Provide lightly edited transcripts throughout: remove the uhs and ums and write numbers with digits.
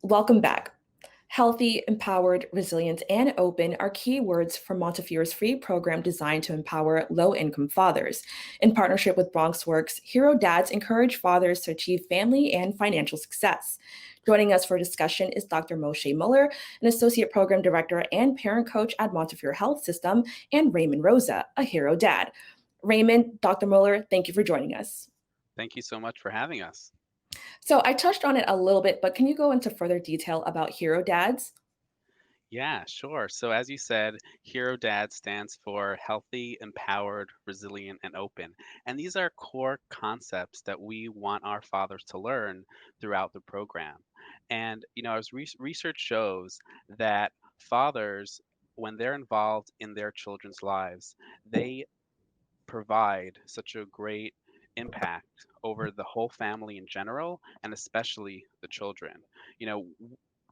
Welcome back. Healthy, empowered, resilient, and open are key words for Montefiore's free program designed to empower low income fathers. In partnership with BronxWorks, Hero Dads encourage fathers to achieve family and financial success. Joining us for discussion is Dr. Moshe Moeller, an associate program director and parent coach at Montefiore Health System, and Raymond Rosa, a Hero Dad. Raymond, Dr. Moeller, thank you for joining us. Thank you so much for having us. So I touched on it a little bit, but can you go into further detail about Hero Dads? Yeah, sure. So, as you said, Hero Dad stands for healthy, empowered, resilient, and open. And these are core concepts that we want our fathers to learn throughout the program. And, as research shows that fathers, when they're involved in their children's lives, they provide such a great impact over the whole family in general and especially the children.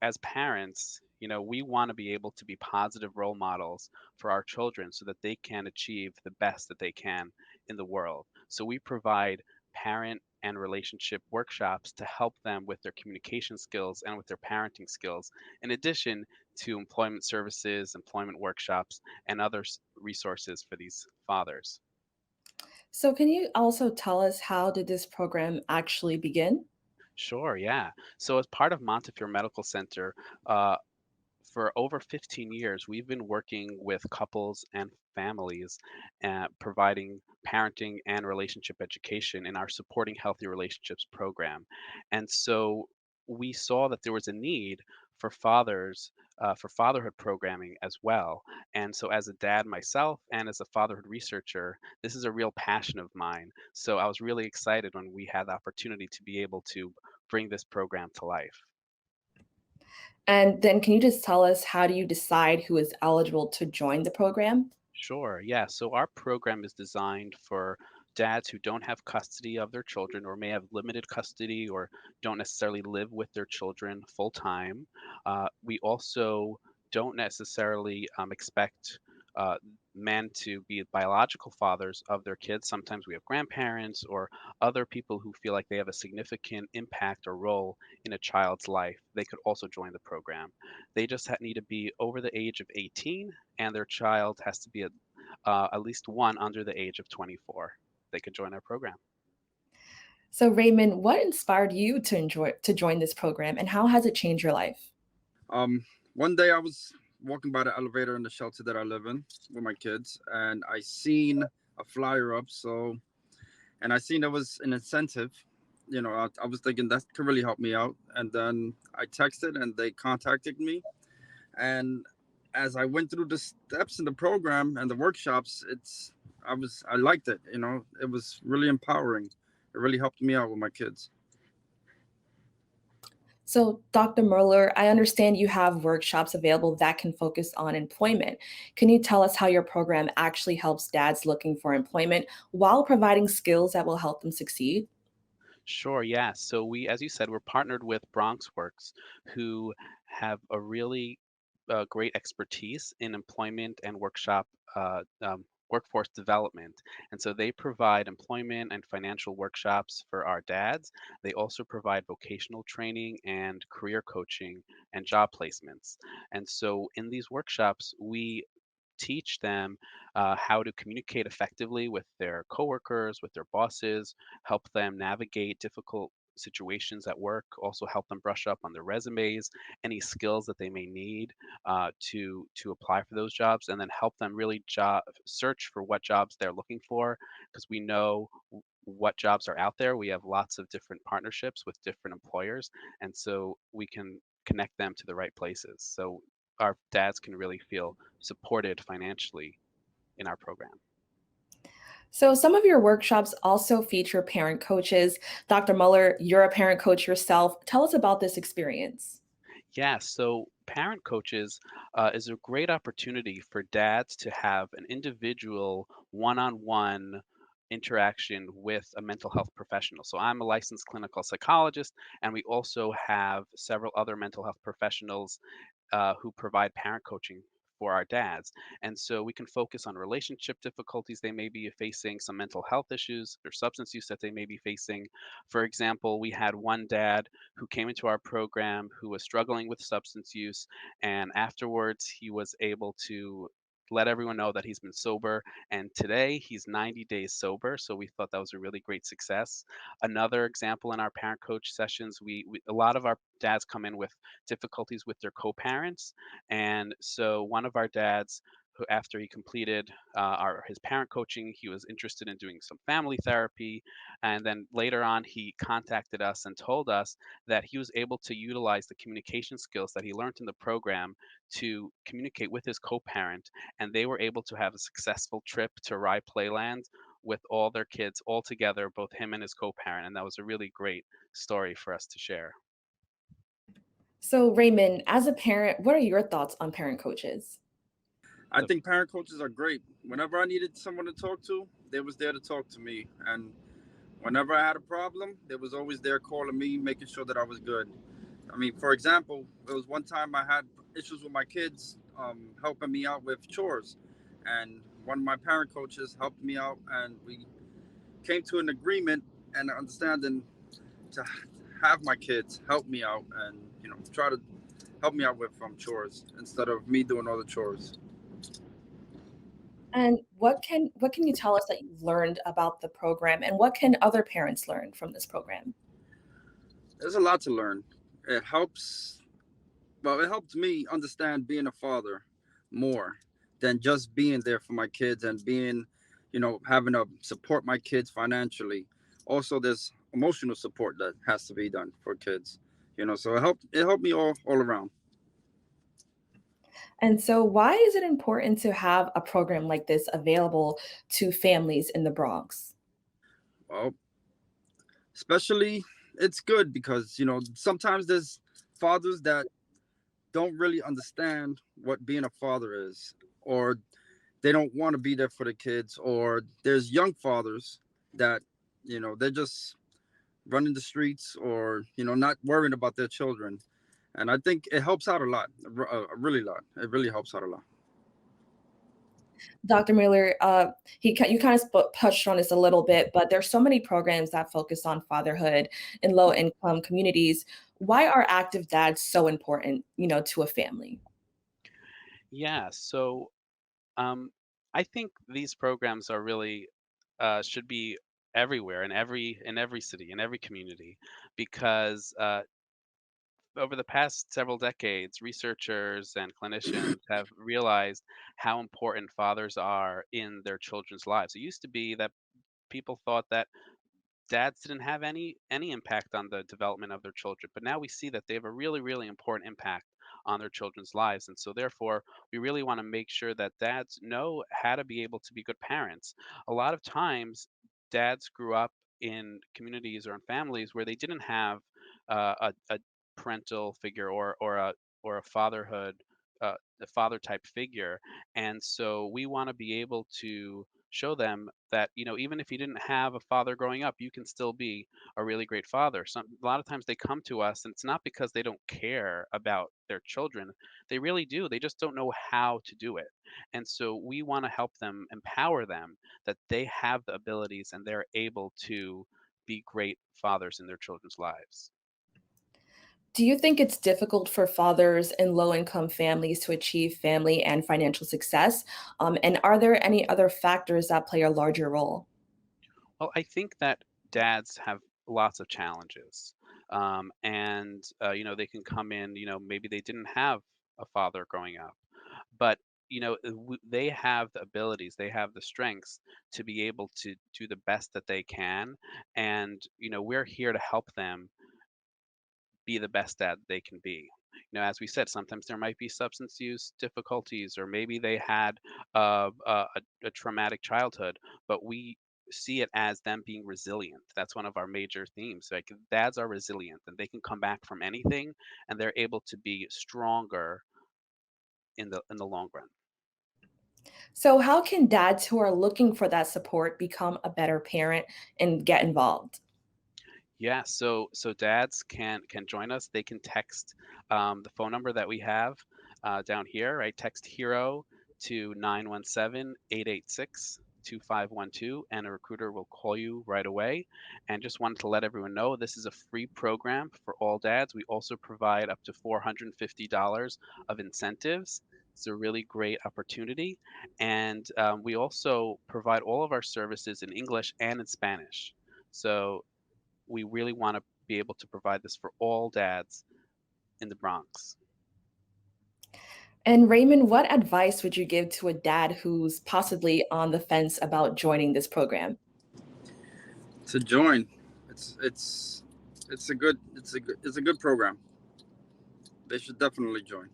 As parents, we want to be able to be positive role models for our children so that they can achieve the best that they can in the world. So we provide parent and relationship workshops to help them with their communication skills and with their parenting skills, in addition to employment services, employment workshops, and other resources for these fathers. So can you also tell us how did this program actually begin? Sure, yeah. So, as part of Montefiore Medical Center, uh, for over 15 years, we've been working with couples and families, providing parenting and relationship education in our Supporting Healthy Relationships program. And so we saw that there was a need for fathers, for fatherhood programming as well. And so, as a dad myself and as a fatherhood researcher, this is a real passion of mine. So, I was really excited when we had the opportunity to be able to bring this program to life. And then can you just tell us how do you decide who is eligible to join the program? Sure. Yeah. So our program is designed for dads who don't have custody of their children or may have limited custody or don't necessarily live with their children full time. We also don't necessarily expect uh, men to be biological fathers of their kids. Sometimes we have grandparents or other people who feel like they have a significant impact or role in a child's life. They could also join the program. They just need to be over the age of 18 and their child has to be at least one under the age of 24. They could join our program. So Raymond, what inspired you to join this program and how has it changed your life? One day I was walking by the elevator in the shelter that I live in with my kids, and I seen a flyer up. And I seen there was an incentive. I was thinking that could really help me out. And then I texted, and they contacted me. And as I went through the steps in the program and the workshops, I liked it. It was really empowering. It really helped me out with my kids. So Dr. Moeller, I understand you have workshops available that can focus on employment. Can you tell us how your program actually helps dads looking for employment while providing skills that will help them succeed? Sure, yeah. So we, as you said, we're partnered with BronxWorks, who have a really great expertise in employment and workforce development. And so they provide employment and financial workshops for our dads. They also provide vocational training and career coaching and job placements. And so in these workshops, we teach them how to communicate effectively with their coworkers, with their bosses, help them navigate difficult situations at work, also help them brush up on their resumes, any skills that they may need to apply for those jobs, and then help them really job search for what jobs they're looking for, because we know what jobs are out there. We have lots of different partnerships with different employers, and so we can connect them to the right places. So our dads can really feel supported financially in our program. So some of your workshops also feature parent coaches. Dr. Muller, you're a parent coach yourself. Tell us about this experience. Yeah, so parent coaches is a great opportunity for dads to have an individual one-on-one interaction with a mental health professional. So I'm a licensed clinical psychologist, and we also have several other mental health professionals who provide parent coaching for our dads. And so we can focus on relationship difficulties they may be facing, some mental health issues or substance use that they may be facing. For example, we had one dad who came into our program who was struggling with substance use, and afterwards he was able to let everyone know that he's been sober, and today he's 90 days sober, so we thought that was a really great success. Another example, in our parent coach sessions, we a lot of our dads come in with difficulties with their co-parents, and so one of our dads, who after he completed his parent coaching, he was interested in doing some family therapy, and then later on he contacted us and told us that he was able to utilize the communication skills that he learned in the program to communicate with his co-parent, and they were able to have a successful trip to Rye Playland with all their kids all together, both him and his co-parent, and that was a really great story for us to share. So, Raymond, as a parent, what are your thoughts on parent coaches? I think parent coaches are great. Whenever I needed someone to talk to, they was there to talk to me. And whenever I had a problem, they was always there calling me, making sure that I was good. I mean, for example, there was one time I had issues with my kids, helping me out with chores, and one of my parent coaches helped me out, and we came to an agreement and understanding to have my kids help me out and try to help me out with chores instead of me doing all the chores. And what can you tell us that you've learned about the program, and what can other parents learn from this program? There's a lot to learn. It helps. Well, it helped me understand being a father more than just being there for my kids and being, having to support my kids financially. Also, there's emotional support that has to be done for kids. So it helped me all around. And so, why is it important to have a program like this available to families in the Bronx? Well, especially it's good because sometimes there's fathers that don't really understand what being a father is, or they don't want to be there for the kids, or there's young fathers that they're just running the streets, or not worrying about their children. And I think it helps out a lot, a really lot. It really helps out a lot. Dr. Mueller, you kind of touched on this a little bit, but there's so many programs that focus on fatherhood in low income communities. Why are active dads so important, to a family? Yeah, so um, I think these programs are really should be everywhere, in every city, in every community, because over the past several decades, researchers and clinicians have realized how important fathers are in their children's lives. It used to be that people thought that dads didn't have any impact on the development of their children, but now we see that they have a really important impact on their children's lives, and so therefore we really want to make sure that dads know how to be able to be good parents. A lot of times dads grew up in communities or in families where they didn't have a parental figure or a fatherhood a father type figure, and so we want to be able to show them that even if you didn't have a father growing up, you can still be a really great father. A lot of times they come to us and it's not because they don't care about their children. They really do, they just don't know how to do it, and so we want to help them, empower them, that they have the abilities and they're able to be great fathers in their children's lives. Do you think it's difficult for fathers in low income families to achieve family and financial success? And are there any other factors that play a larger role? Well, I think that dads have lots of challenges. And they can come in, maybe they didn't have a father growing up, but they have the abilities, they have the strengths to be able to do the best that they can, and we're here to help them be the best dad they can be. As we said, sometimes there might be substance use difficulties, or maybe they had a traumatic childhood, but we see it as them being resilient. That's one of our major themes. Like, dads are resilient and they can come back from anything, and they're able to be stronger in the long run. So, how can dads who are looking for that support become a better parent and get involved? Yeah, so dads can join us. They can text the phone number that we have. down here, right? Text HERO to 917-886-2512, and a recruiter will call you right away. And just wanted to let everyone know this is a free program for all dads. We also provide up to $450 of incentives. It's a really great opportunity. And we also provide all of our services in English and in Spanish. So we really want to be able to provide this for all dads in the Bronx. And Raymond, what advice would you give to a dad who's possibly on the fence about joining this program? To join, it's a good program. They should definitely join.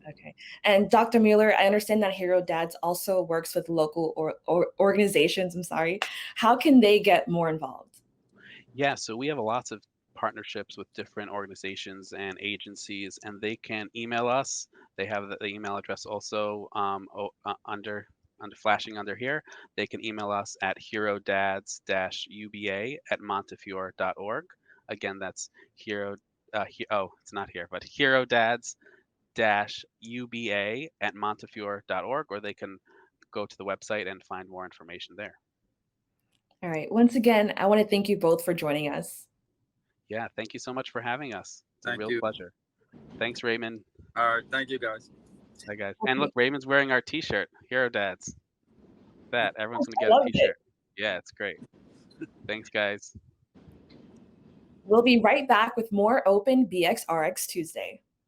Okay. And Dr. Moeller, I understand that Hero Dads also works with local or organizations. I'm sorry. How can they get more involved? Yeah, so we have lots of partnerships with different organizations and agencies, and they can email us. They have the email address also under flashing under here. They can email us at herodads-uba@montefiore.org. Again, that's it's not here, but herodads-uba@montefiore.org, or they can go to the website and find more information there. All right. Once again, I want to thank you both for joining us. Yeah, thank you so much for having us. It's a Thank real you. pleasure. Thanks, Raymond. All right, thank you guys. Bye, guys. And look, Raymond's wearing our T-shirt, Hero Dads. That everyone's gonna I get a loved it. T-shirt. Yeah, it's great. Thanks, guys. We'll be right back with more Open BXRX Tuesday.